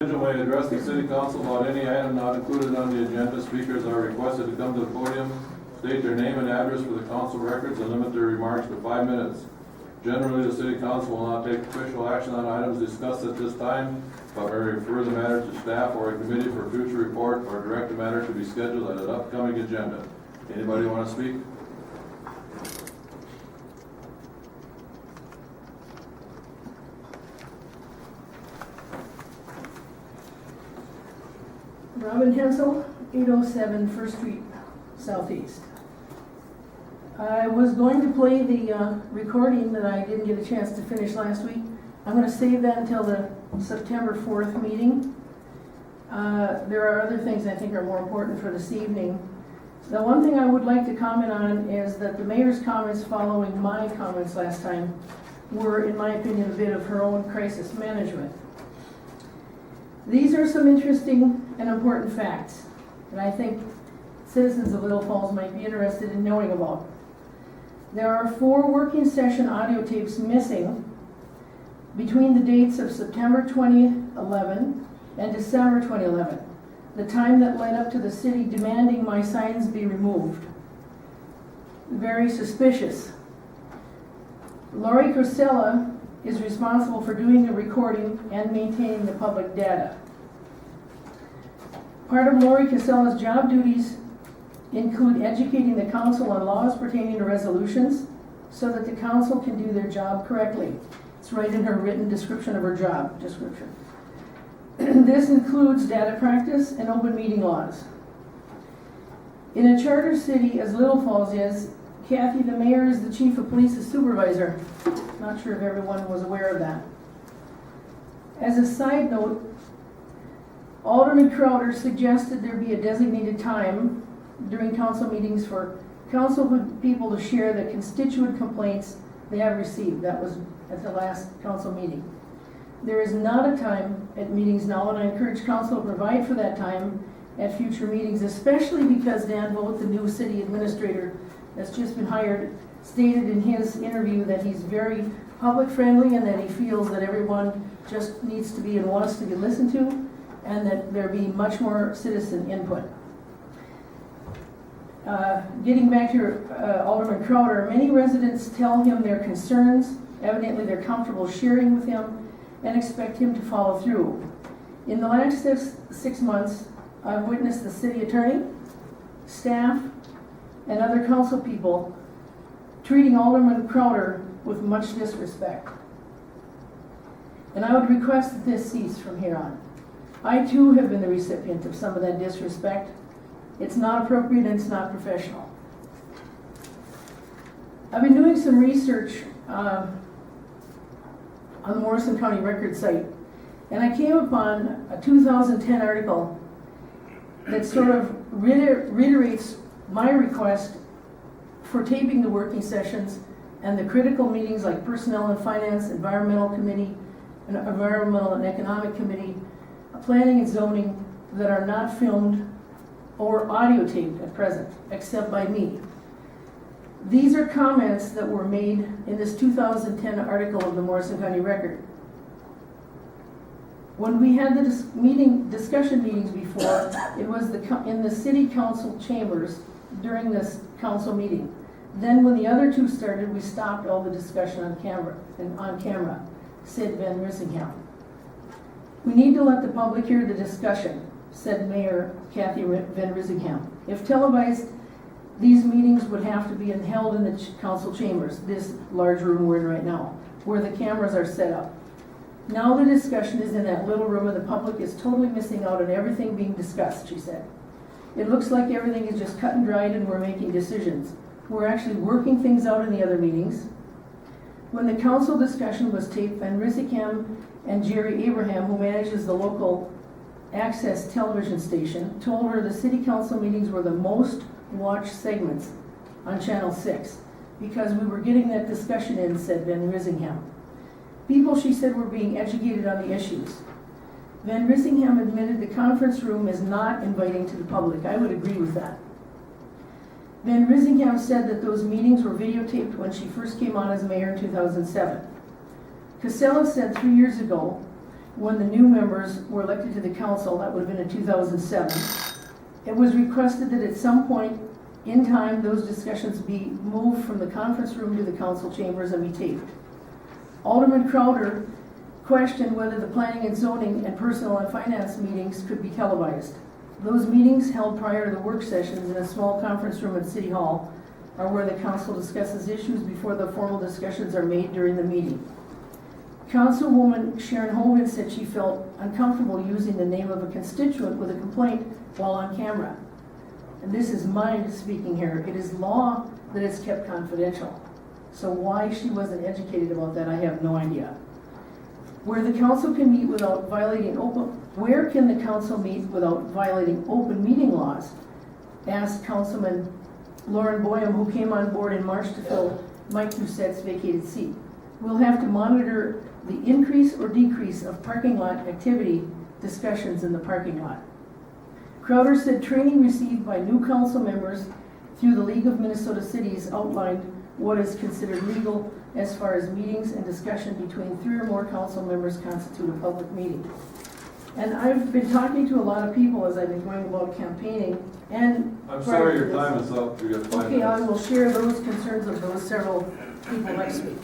Individual may address the city council about any item not included on the agenda. Speakers are requested to come to the podium, state their name and address for the council records, and limit their remarks to 5 minutes. Generally, the city council will not take official action on items discussed at this time, but may refer the matter to staff or a committee for future report, or direct the matter to be scheduled at an upcoming agenda. Anybody want to speak? Robin Hensel, 807 First Street Southeast. I was going to play the recording that I didn't get a chance to finish last week. I'm going to save that until the September 4th meeting. There are other things I think are more important for this evening. The one thing I would like to comment on is that the mayor's comments following my comments last time were, in my opinion, a bit of her own crisis management. These are some interesting and important facts that I think citizens of Little Falls might be interested in knowing about. There are 4 working session audio tapes missing between the dates of September 2011 and December 2011, the time that led up to the city demanding my signs be removed. Very suspicious. Lori Cosella is responsible for doing the recording and maintaining the public data. Part of Lori Cosella's job duties include educating the council on laws pertaining to resolutions so that the council can do their job correctly. It's right in her written description of her job description. This includes data practice and open meeting laws. In a charter city as Little Falls is, Kathy, the mayor, is the chief of police's supervisor. Not sure if everyone was aware of that. As a side note, Alderman Crowder suggested there be a designated time during council meetings for council people to share the constituent complaints they have received. That was at the last council meeting. There is not a time at meetings now, and I encourage council to provide for that time at future meetings, especially because Dan Vogt, the new city administrator that's just been hired, stated in his interview that he's very public friendly and that he feels that everyone just needs to be and wants to be listened to, and that there be much more citizen input. Getting back to Alderman Crowder, many residents tell him their concerns. Evidently they're comfortable sharing with him and expect him to follow through. In the last six months, I've witnessed the city attorney, staff, and other council people treating Alderman Crowder with much disrespect. And I would request that this cease from here on. I too have been the recipient of some of that disrespect. It's not appropriate and it's not professional. I've been doing some research on the Morrison County Record site, and I came upon a 2010 article that sort of reiterates my request for taping the working sessions and the critical meetings like Personnel and Finance, Environmental Committee, and Environmental and Economic Committee, Planning and Zoning, that are not filmed or audio taped at present, except by me. These are comments that were made in this 2010 article of the Morrison County Record. When we had the discussion meetings before, it was in the city council chambers during this council meeting. Then when the other 2 started, we stopped all the discussion on camera, said Van Rissingham. We need to let the public hear the discussion, said Mayor Kathy Van Rissingham. If televised, these meetings would have to be held in the council chambers, this large room we're in right now, where the cameras are set up. Now the discussion is in that little room and the public is totally missing out on everything being discussed, she said. It looks like everything is just cut and dried and we're making decisions. We're actually working things out in the other meetings. When the council discussion was taped, Van Rissingham and Jerry Abraham, who manages the local access television station, told her the city council meetings were the most watched segments on Channel 6 because we were getting that discussion in, said Van Rissingham. People, she said, were being educated on the issues. Van Rissingham admitted the conference room is not inviting to the public. I would agree with that. Van Rissingham said that those meetings were videotaped when she first came on as mayor in 2007. Casella said 3 years ago when the new members were elected to the council, that would have been in 2007. It was requested that at some point in time, those discussions be moved from the conference room to the council chambers and be taped. Alderman Crowder questioned whether the planning and zoning and personnel and finance meetings could be televised. Those meetings, held prior to the work sessions in a small conference room at City Hall, are where the council discusses issues before the formal discussions are made during the meeting. Councilwoman Sharon Hogan said she felt uncomfortable using the name of a constituent with a complaint while on camera. And this is mine speaking here. It is law that it's kept confidential. So why she wasn't educated about that, I have no idea. Where the council can meet without violating where can the council meet without violating open meeting laws? Asked Councilman Lauren Boyum, who came on board in March to fill Mike Doucette's vacated seat. We'll have to monitor the increase or decrease of parking lot activity discussions in the parking lot. Crowder said training received by new council members through the League of Minnesota Cities outlined what is considered legal as far as meetings and discussion between 3 or more council members constitute a public meeting. And I've been talking to a lot of people as I've been going about campaigning and. I'm sorry, your time is up. You got 5 minutes. Okay, I will share those concerns of those several people next week.